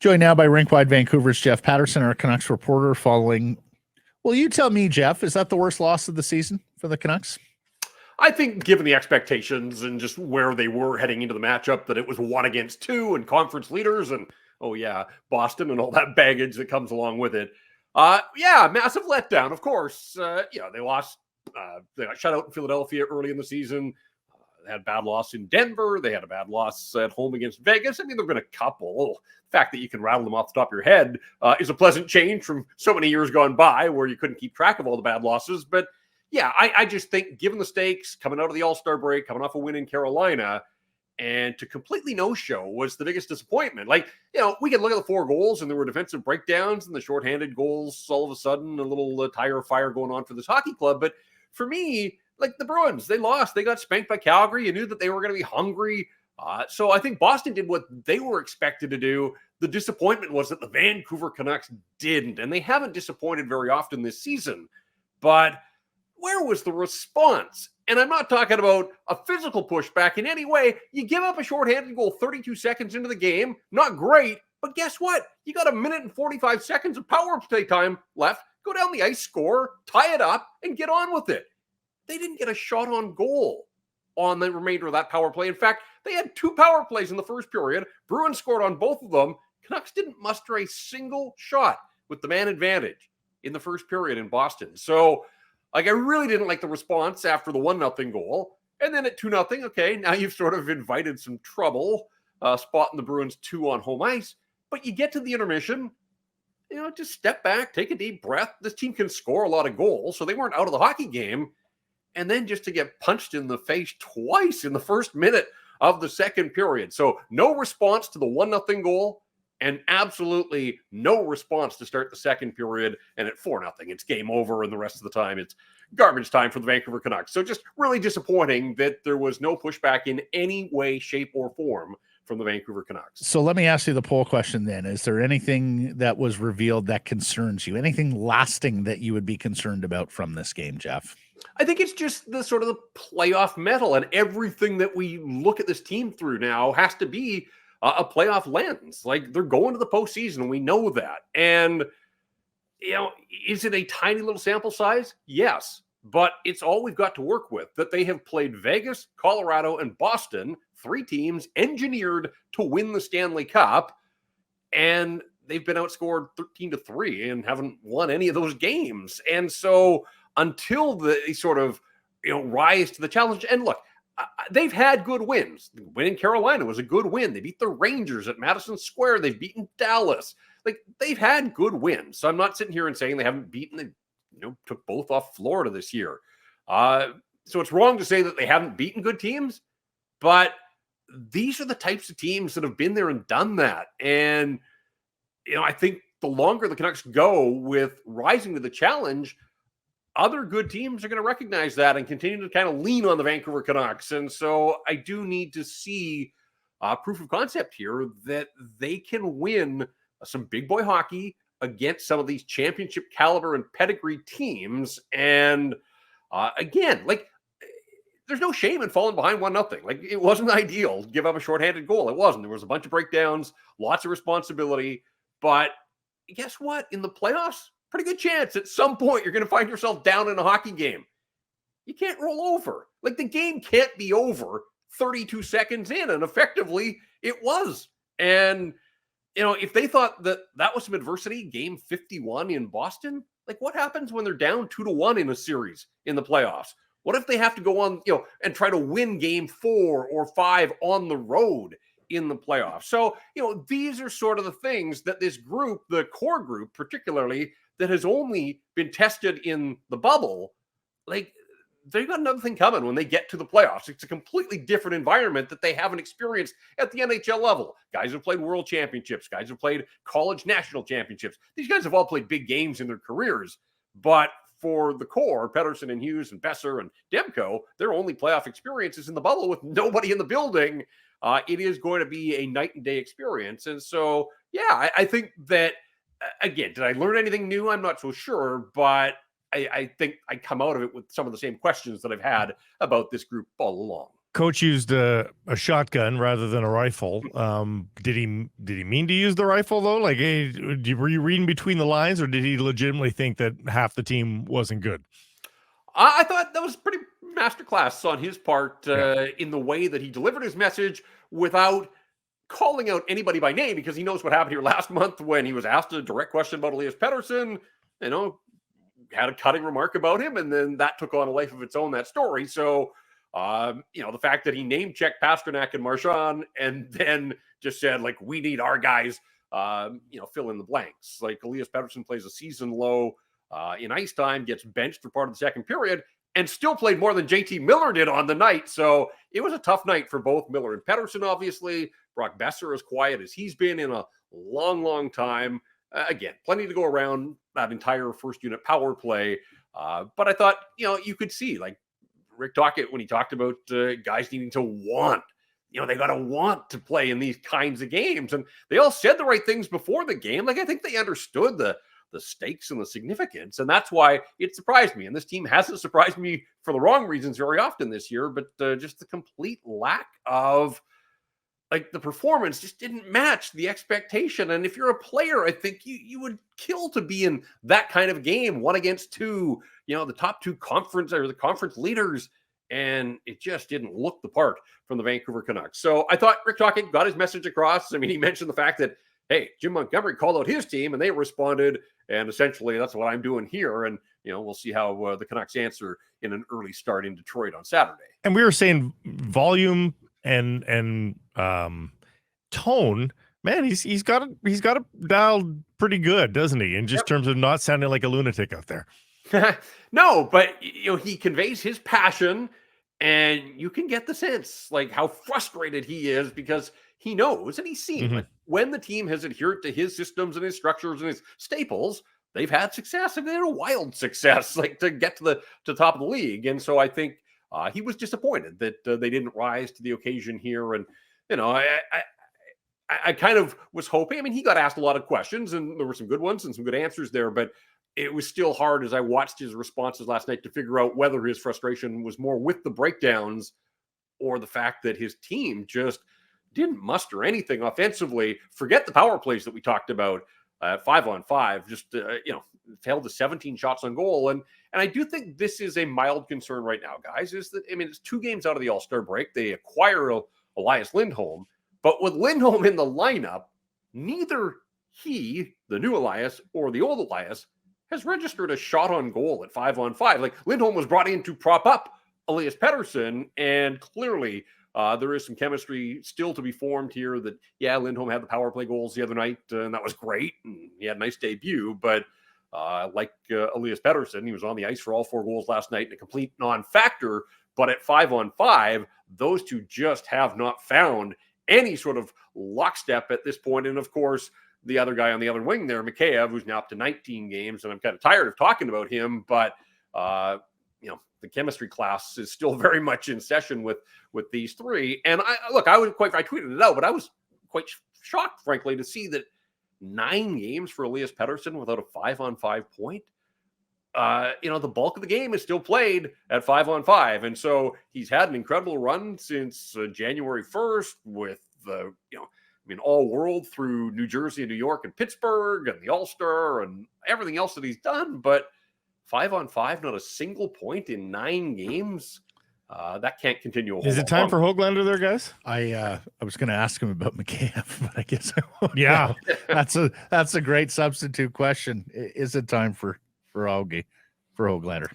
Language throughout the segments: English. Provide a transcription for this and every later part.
Joined now by Rink-Wide Vancouver's Jeff Paterson, our Canucks reporter, following. Well, you tell me, Jeff, is that the worst loss of the season for the Canucks? I think given the expectations and just where they were heading into the matchup, that it was 1-2 and conference leaders and, Boston and all that baggage that comes along with it. Massive letdown, of course. They lost. They got shut out in Philadelphia early in the season. They had a bad loss in Denver. They had a bad loss at home against Vegas. I mean, there have been a couple. The fact that you can rattle them off the top of your head is a pleasant change from so many years gone by where you couldn't keep track of all the bad losses. But yeah, I just think given the stakes, coming out of the All-Star break, coming off a win in Carolina, and to completely no-show was the biggest disappointment. We can look at the 4 goals, and there were defensive breakdowns, and the shorthanded goals, all of a sudden, a little tire fire going on for this hockey club. But for me, the Bruins, they lost. They got spanked by Calgary. You knew that they were going to be hungry. So I think Boston did what they were expected to do. The disappointment was that the Vancouver Canucks didn't, and they haven't disappointed very often this season. But where was the response? And I'm not talking about a physical pushback in any way. You give up a shorthanded goal 32 seconds into the game. Not great, but guess what? You got 1 minute and 45 seconds of power play time left. Go down the ice, score, tie it up, and get on with it. They didn't get a shot on goal on the remainder of that power play. In fact, they had 2 power plays in the first period. Bruins scored on both of them. Canucks didn't muster a single shot with the man advantage in the first period in Boston. So, I really didn't like the response after the 1-0 goal. And then at 2-0, okay, now you've sort of invited some trouble, spotting the Bruins 2 on home ice. But you get to the intermission, just step back, take a deep breath. This team can score a lot of goals, so they weren't out of the hockey game. And then just to get punched in the face twice in the first minute of the second period. So no response to the 1-0 goal and absolutely no response to start the second period. And at 4-0, it's game over. And the rest of the time, it's garbage time for the Vancouver Canucks. So just really disappointing that there was no pushback in any way, shape, or form from the Vancouver Canucks. So let me ask you the poll question then. Is there anything that was revealed that concerns you? Anything lasting that you would be concerned about from this game, Jeff? I think it's just the sort of the playoff mettle, and everything that we look at this team through now has to be a playoff lens. They're going to the postseason, and we know that. And, is it a tiny little sample size? Yes. But it's all we've got to work with, that they have played Vegas, Colorado, and Boston, 3 teams engineered to win the Stanley Cup. And they've been outscored 13-3 and haven't won any of those games. And so until they sort of, rise to the challenge, and look, they've had good wins. The win in Carolina was a good win. They beat the Rangers at Madison Square. They've beaten Dallas. They've had good wins. So I'm not sitting here and saying they haven't beaten took both off Florida this year. So it's wrong to say that they haven't beaten good teams, but these are the types of teams that have been there and done that. And, I think the longer the Canucks go with rising to the challenge, other good teams are going to recognize that and continue to kind of lean on the Vancouver Canucks. And so I do need to see proof of concept here that they can win some big boy hockey against some of these championship caliber and pedigree teams. And again, there's no shame in falling behind 1-0. It wasn't ideal to give up a shorthanded goal. It wasn't. There was a bunch of breakdowns, lots of responsibility. But guess what? In the playoffs, pretty good chance at some point you're going to find yourself down in a hockey game. You can't roll over. The game can't be over 32 seconds in, and effectively it was. And, if they thought that was some adversity, game 51 in Boston, what happens when they're down 2-1 in a series in the playoffs? What if they have to go on, and try to win game 4 or 5 on the road in the playoffs? So, these are sort of the things that this group, the core group particularly, that has only been tested in the bubble, they've got another thing coming when they get to the playoffs. It's a completely different environment that they haven't experienced at the NHL level. Guys have played world championships. Guys have played college national championships. These guys have all played big games in their careers. But for the core, Pettersson and Hughes and Besser and Demko, their only playoff experiences in the bubble with nobody in the building. It is going to be a night and day experience. And so, yeah, I think that, again, did I learn anything new? I'm not so sure, but I think I come out of it with some of the same questions that I've had about this group all along. coach used a shotgun rather than a rifle. Did he mean to use the rifle though? Like, hey, were you reading between the lines, or did he legitimately think that half the team wasn't good? I thought that was pretty masterclass on his part in the way that he delivered his message without calling out anybody by name, because he knows what happened here last month when he was asked a direct question about Elias Pettersson, had a cutting remark about him, and then that took on a life of its own, that story. So, the fact that he name-checked Pasternak and Marchand and then just said, like, we need our guys, fill in the blanks. Like, Elias Pettersson plays a season low in ice time, gets benched for part of the second period, and still played more than JT Miller did on the night. So it was a tough night for both Miller and Pettersson, obviously. Brock Besser as quiet as he's been in a long, long time. Again, plenty to go around that entire first unit power play. But I thought, you could see, like Rick Tocchet, when he talked about guys needing to want, they got to want to play in these kinds of games. And they all said the right things before the game. Like, I think they understood the stakes and the significance. And that's why it surprised me. And this team hasn't surprised me for the wrong reasons very often this year, but just the complete lack of, like, the performance just didn't match the expectation. And if you're a player, I think you would kill to be in that kind of game, 1 against 2, the top 2 conference leaders. And it just didn't look the part from the Vancouver Canucks. So I thought Rick Tocchet got his message across. I mean, he mentioned the fact that, hey, Jim Montgomery called out his team and they responded. And essentially that's what I'm doing here. And, we'll see how the Canucks answer in an early start in Detroit on Saturday. And we were saying volume and tone, man, he's got it dialed pretty good, doesn't he? In just terms of not sounding like a lunatic out there. No, but he conveys his passion, and you can get the sense like how frustrated he is, because he knows and he's seen like, when the team has adhered to his systems and his structures and his staples, they've had success, and they had a wild success, like to get to the top of the league. And so I think he was disappointed that they didn't rise to the occasion here. And I kind of was hoping. I mean, he got asked a lot of questions, and there were some good ones and some good answers there, but it was still hard as I watched his responses last night to figure out whether his frustration was more with the breakdowns or the fact that his team just didn't muster anything offensively. Forget the power plays that we talked about at 5-on-5, just, failed to 17 shots on goal. And I do think this is a mild concern right now, guys, is that, it's 2 games out of the All-Star break. They acquire Elias Lindholm, but with Lindholm in the lineup, neither he, the new Elias, or the old Elias has registered a shot on goal at 5-on-5. Like, Lindholm was brought in to prop up Elias Pettersson, and clearly there is some chemistry still to be formed here. That, Lindholm had the power play goals the other night, and that was great, and he had a nice debut, but like Elias Pettersson, he was on the ice for all 4 goals last night, and a complete non-factor. But at 5-on-5, those two just have not found any sort of lockstep at this point. And of course, the other guy on the other wing there, Mikheyev, who's now up to 19 games, and I'm kind of tired of talking about him, but the chemistry class is still very much in session with these 3. And I tweeted it out, but I was quite shocked, frankly, to see that 9 games for Elias Pettersson without a 5-on-5 point. The bulk of the game is still played at 5-on-5. And so he's had an incredible run since January 1st with all world through New Jersey and New York and Pittsburgh and the All-Star and everything else that he's done. But 5-on-5, not a single point in 9 games. That can't continue. Is it time for Höglander there, guys? I was going to ask him about Mikheyev, but I guess I won't. Yeah, that's a great substitute question. Is it time for Höglander?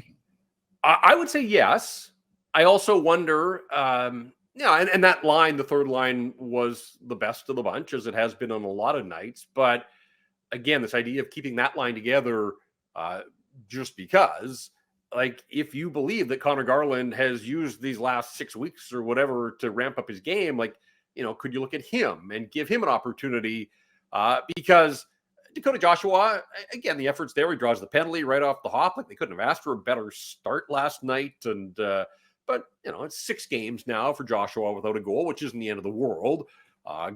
I would say yes. I also wonder, and that line, the third line, was the best of the bunch, as it has been on a lot of nights. But again, this idea of keeping that line together just because, like, if you believe that Connor Garland has used these last 6 weeks or whatever to ramp up his game, like, could you look at him and give him an opportunity? Because Dakota Joshua, again, the efforts there, he draws the penalty right off the hop. Like, they couldn't have asked for a better start last night. And, but, it's 6 games now for Joshua without a goal, which isn't the end of the world.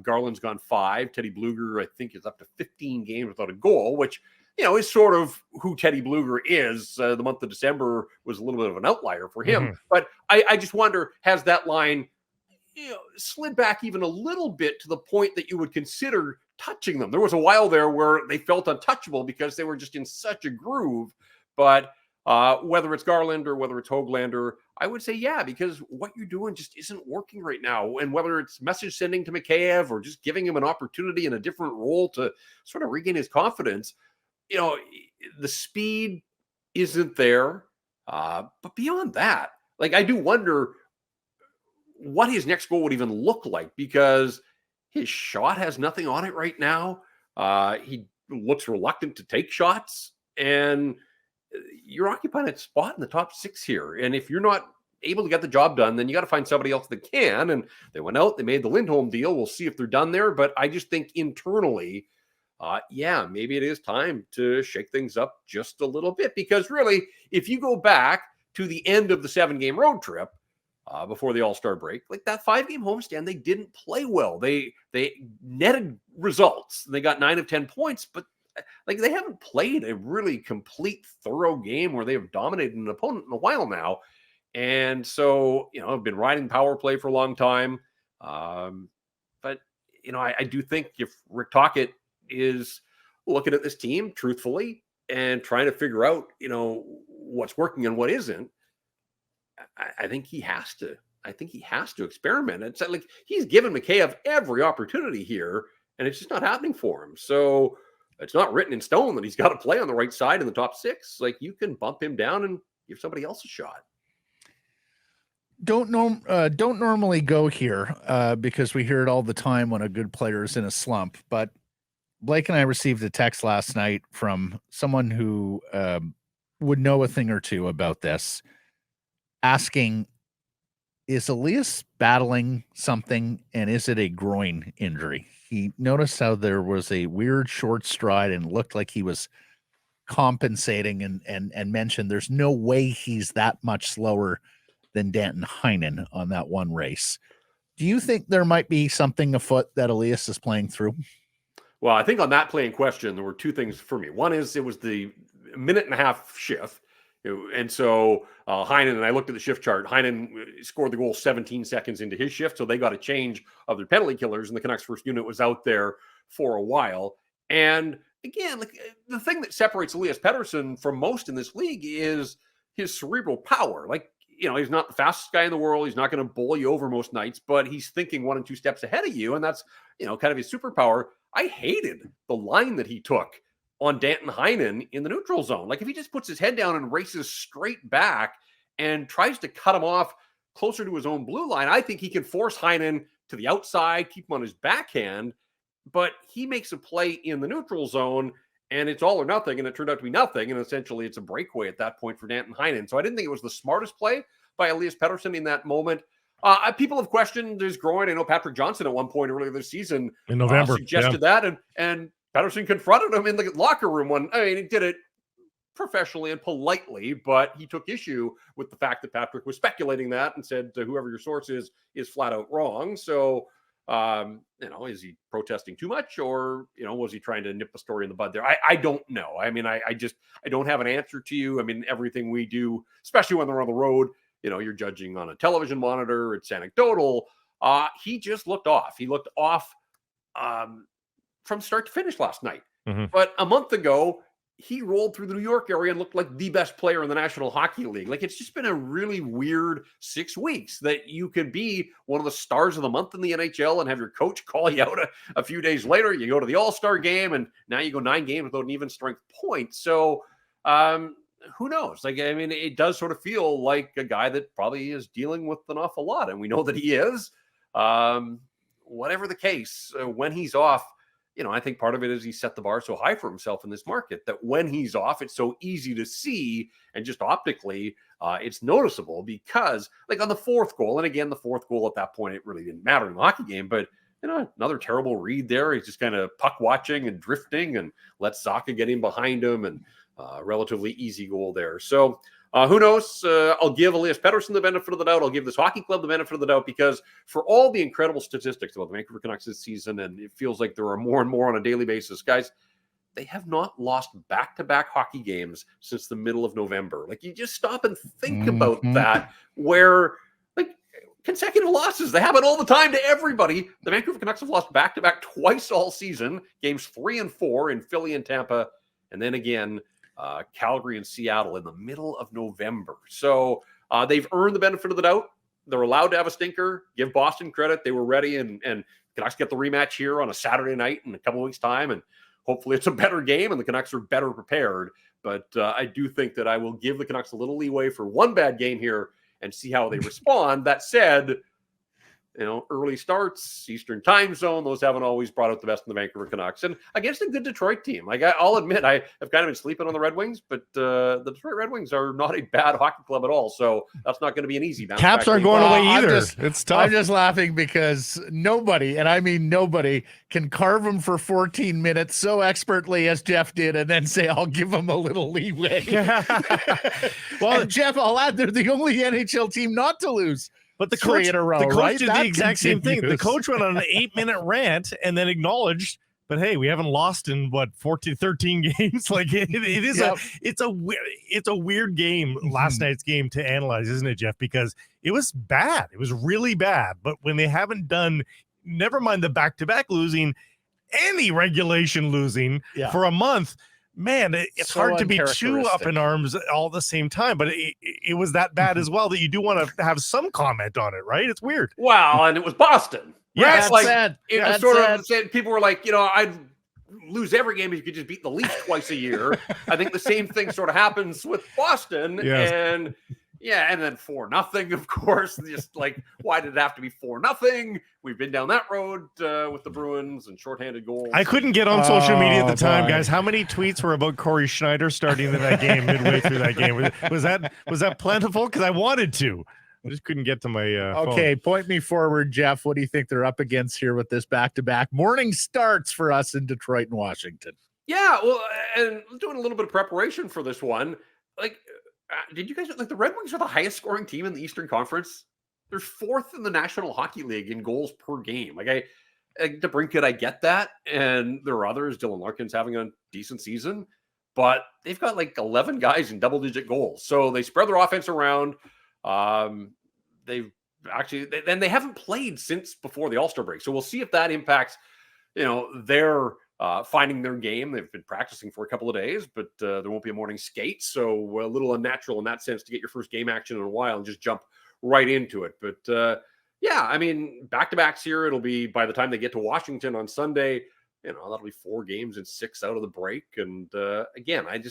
Garland's gone 5. Teddy Bluger, I think, is up to 15 games without a goal, which, is sort of who Teddy Bluger is. The month of December was a little bit of an outlier for him. But I just wonder, has that line slid back even a little bit to the point that you would consider touching them. There was a while there where they felt untouchable because they were just in such a groove. But whether it's Garland or whether it's Höglander, I would say, yeah, because what you're doing just isn't working right now. And whether it's message sending to Mikheyev or just giving him an opportunity in a different role to sort of regain his confidence, the speed isn't there. But beyond that, like, I do wonder what his next goal would even look like, because his shot has nothing on it right now. He looks reluctant to take shots, and you're occupying a spot in the top 6 here. And if you're not able to get the job done, then you got to find somebody else that can. And they went out, they made the Lindholm deal. We'll see if they're done there. But I just think internally, maybe it is time to shake things up just a little bit. Because really, if you go back to the end of the 7-game road trip before the All-Star break, like that 5-game homestand, they didn't play well. They netted results. They got 9 of 10 points, but like, they haven't played a really complete, thorough game where they have dominated an opponent in a while now. And so, I've been riding power play for a long time. But I do think if Rick Tocchet is looking at this team truthfully and trying to figure out, what's working and what isn't, I think he has to. I think he has to experiment. It's like he's given Mikheyev every opportunity here, and it's just not happening for him. So it's not written in stone that he's got to play on the right side in the top 6. Like, you can bump him down and give somebody else a shot. Don't normally go here because we hear it all the time when a good player is in a slump. But Blake and I received a text last night from someone who would know a thing or two about this, asking, is Elias battling something, and is it a groin injury? He noticed how there was a weird short stride and looked like he was compensating, and mentioned there's no way he's that much slower than Danton Heinen on that one race. Do you think there might be something afoot that Elias is playing through? Well, I think on that play in question, there were 2 things for me. One is it was the minute and a half shift. And so Heinen, and I looked at the shift chart, Heinen scored the goal 17 seconds into his shift. So they got a change of their penalty killers, and the Canucks first unit was out there for a while. And again, like, the thing that separates Elias Pettersson from most in this league is his cerebral power. Like, he's not the fastest guy in the world. He's not going to bowl you over most nights, but he's thinking 1 and 2 steps ahead of you. And that's, kind of his superpower. I hated the line that he took on Danton Heinen in the neutral zone. Like, if he just puts his head down and races straight back and tries to cut him off closer to his own blue line, I think he can force Heinen to the outside, keep him on his backhand. But he makes a play in the neutral zone, and it's all or nothing, and it turned out to be nothing. And essentially, it's a breakaway at that point for Danton Heinen. So I didn't think it was the smartest play by Elias Pettersson in that moment. People have questioned his groin. I know Patrick Johnson at one point earlier this season in November suggested that, and Pettersson confronted him in the locker room. He did it professionally and politely, but he took issue with the fact that Patrick was speculating that and said, whoever your source is flat out wrong. So, is he protesting too much, or, was he trying to nip the story in the bud there? I don't know. I don't have an answer to you. Everything we do, especially when they're on the road, you're judging on a television monitor. It's anecdotal. He just looked off. He looked off from start to finish last night. Mm-hmm. But a month ago, he rolled through the New York area and looked like the best player in the National Hockey League. Like, it's just been a really weird 6 weeks that you can be one of the stars of the month in the NHL and have your coach call you out a few days later. You go to the All-Star game, and now you go 9 games without an even strength point. So who knows? Like, it does sort of feel like a guy that probably is dealing with an awful lot, and we know that he is. Whatever the case, when he's off, I think part of it is he set the bar so high for himself in this market that when he's off, it's so easy to see, and just optically, it's noticeable, because, like, on the 4th goal, and again, the 4th goal at that point, it really didn't matter in the hockey game, but another terrible read there. He's just kind of puck watching and drifting, and let Zacha get in behind him, and relatively easy goal there. So who knows? I'll give Elias Pettersson the benefit of the doubt. I'll give this hockey club the benefit of the doubt, because for all the incredible statistics about the Vancouver Canucks this season, and it feels like there are more and more on a daily basis, guys, they have not lost back-to-back hockey games since the middle of November. Like, you just stop and think about that, where, like, consecutive losses. They happen all the time to everybody. The Vancouver Canucks have lost back-to-back twice all season, games 3 and 4 in Philly and Tampa, and then again, Calgary and Seattle in the middle of November. So they've earned the benefit of the doubt. They're allowed to have a stinker. Give Boston credit. They were ready, and Canucks get the rematch here on a Saturday night in a couple of weeks' time, and hopefully it's a better game and the Canucks are better prepared. But I do think that I will give the Canucks a little leeway for one bad game here and see how they respond. That said, early starts, Eastern time zone, those haven't always brought out the best in the Vancouver Canucks. And against a good Detroit team. Like, I'll admit, I have kind of been sleeping on the Red Wings, but the Detroit Red Wings are not a bad hockey club at all. So that's not going to be an easy bounce Caps back aren't game. going away either. It's tough. I'm just laughing because nobody, and I mean nobody, can carve them for 14 minutes so expertly as Jeff did and then say, I'll give them a little leeway. Well, and Jeff, I'll add, they're the only NHL team not to lose. But the coach, in a row, the coach right? did That the exact same thing. The coach went on an 8-minute rant and then acknowledged, but hey, we haven't lost in 13 games. Like it is it's a weird game. Last night's game to analyze, isn't it, Jeff? Because it was bad. It was really bad. But when they haven't done, never mind the back-to-back losing, any regulation losing for a month. Man, it's so hard to be too up in arms all at the same time, but it was that bad as well that you do want to have some comment on it, right? It's weird. Wow, and it was Boston. Yeah, right? Like, sad. It was sort of said, people were like, I'd lose every game if you could just beat the Leafs twice a year. I think the same thing sort of happens with Boston. Yes. And then 4-0, of course. Just like, why did it have to be 4-0? We've been down that road with the Bruins and shorthanded goals. I couldn't get on social media at the time, guys. How many tweets were about Corey Schneider starting in that game midway through that game? Was that plentiful? Because I wanted to. I just couldn't get to my Okay, phone. Point me forward, Jeff. What do you think they're up against here with this back-to-back? Morning starts for us in Detroit and Washington. Yeah, well, and doing a little bit of preparation for this one. Like, did you guys like the Red Wings are the highest scoring team in the Eastern Conference? They're 4th in the National Hockey League in goals per game. Like, DeBrincat, I get that, and there are others. Dylan Larkin's having a decent season, but they've got like 11 guys in double-digit goals, so they spread their offense around. They've actually, then they haven't played since before the All-Star break, so we'll see if that impacts, their finding their game. They've been practicing for a couple of days, but there won't be a morning skate, so a little unnatural in that sense to get your first game action in a while and just jump right into it. But I mean, back-to-backs here. It'll be, by the time they get to Washington on Sunday, that'll be 4 games and 6 out of the break. And again, I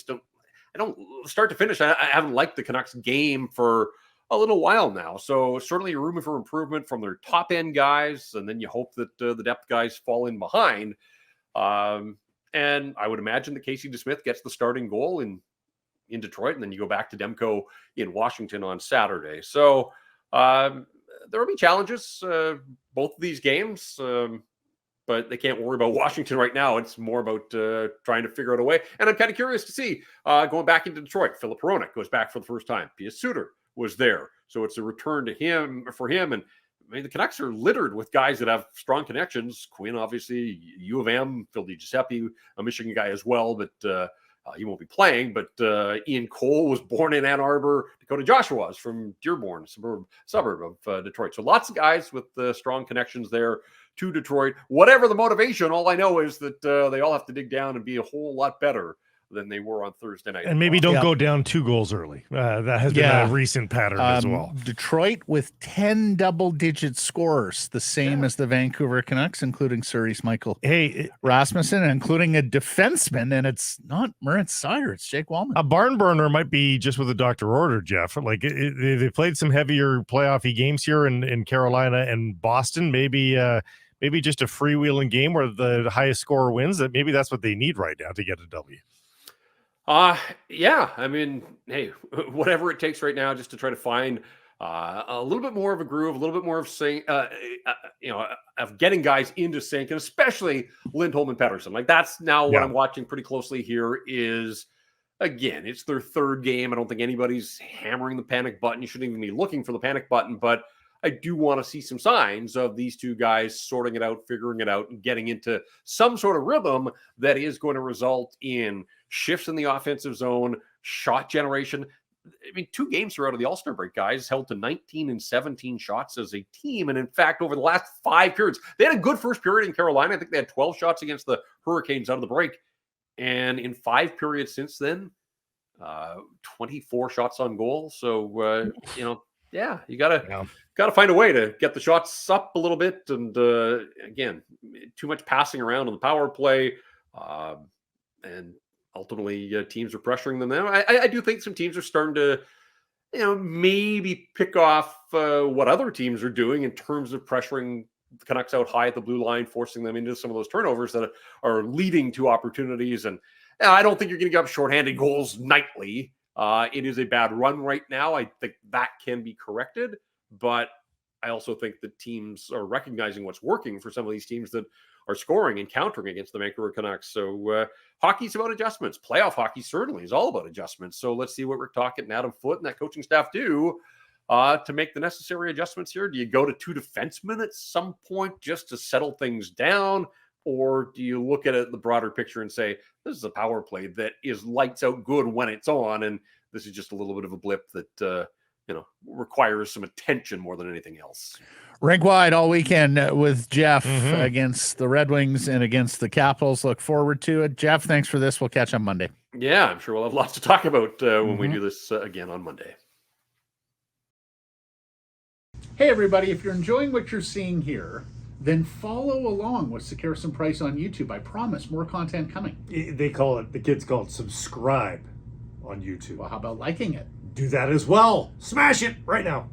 don't start to finish. I haven't liked the Canucks game for a little while now. So certainly room for improvement from their top end guys. And then you hope that the depth guys fall in behind. And I would imagine that Casey DeSmith gets the starting goal in Detroit, and then you go back to Demko in Washington on Saturday. So there will be challenges, both of these games, but they can't worry about Washington right now. It's more about trying to figure out a way. And I'm kind of curious to see, going back into Detroit, Philip Hronek goes back for the first time. Pius Suter was there. So it's a return to him for him. And I mean, the Canucks are littered with guys that have strong connections. Quinn, obviously, U of M, Phil DiGiuseppe, a Michigan guy as well, but he won't be playing. But Ian Cole was born in Ann Arbor. Dakota Joshua is from Dearborn, suburb of Detroit. So lots of guys with strong connections there to Detroit. Whatever the motivation, all I know is that they all have to dig down and be a whole lot better than they were on Thursday night. And maybe don't go down 2 goals early. That has been a recent pattern as well. Detroit with 10 double-digit scorers, the same as the Vancouver Canucks, including Surrey's Michael Rasmussen, including a defenseman, and it's not Moritz Seider, it's Jake Wallman. A barn burner might be just with a doctor order, Jeff. Like they played some heavier playoffy games here in Carolina and Boston. Maybe just a freewheeling game where the highest scorer wins. That maybe that's what they need right now to get a W. I mean, hey, whatever it takes right now just to try to find a little bit more of a groove, a little bit more of of getting guys into sync, and especially Lindholm and Paterson. Like, that's now what I'm watching pretty closely here is, again, it's their 3rd game. I don't think anybody's hammering the panic button. You shouldn't even be looking for the panic button, but I do want to see some signs of these 2 guys sorting it out, figuring it out, and getting into some sort of rhythm that is going to result in shifts in the offensive zone, shot generation. I mean, 2 games throughout of the All-Star break, guys, held to 19 and 17 shots as a team. And in fact, over the last 5 periods, they had a good first period in Carolina. I think they had 12 shots against the Hurricanes out of the break. And in 5 periods since then, 24 shots on goal. So, you gotta find a way to get the shots up a little bit. And again, too much passing around on the power play. And ultimately, teams are pressuring them now. I do think some teams are starting to, maybe pick off what other teams are doing in terms of pressuring the Canucks out high at the blue line, forcing them into some of those turnovers that are leading to opportunities. And I don't think you're going to give up shorthanded goals nightly. It is a bad run right now. I think that can be corrected, but I also think that teams are recognizing what's working for some of these teams that are scoring and countering against the Vancouver Canucks. So hockey's about adjustments. Playoff hockey certainly is all about adjustments. So let's see what Rick Tocchet and Adam Foote and that coaching staff do to make the necessary adjustments here. Do you go to 2 defensemen at some point just to settle things down? Or do you look at the broader picture and say, this is a power play that is lights out good when it's on, and this is just a little bit of a blip that requires some attention more than anything else? Rink wide all weekend with Jeff against the Red Wings and against the Capitals. Look forward to it. Jeff, thanks for this. We'll catch on Monday. Yeah, I'm sure we'll have lots to talk about when we do this again on Monday. Hey, everybody. If you're enjoying what you're seeing here, then follow along with Sekeres and Price on YouTube. I promise more content coming. The kids call it subscribe on YouTube. Well, how about liking it? Do that as well. Smash it right now.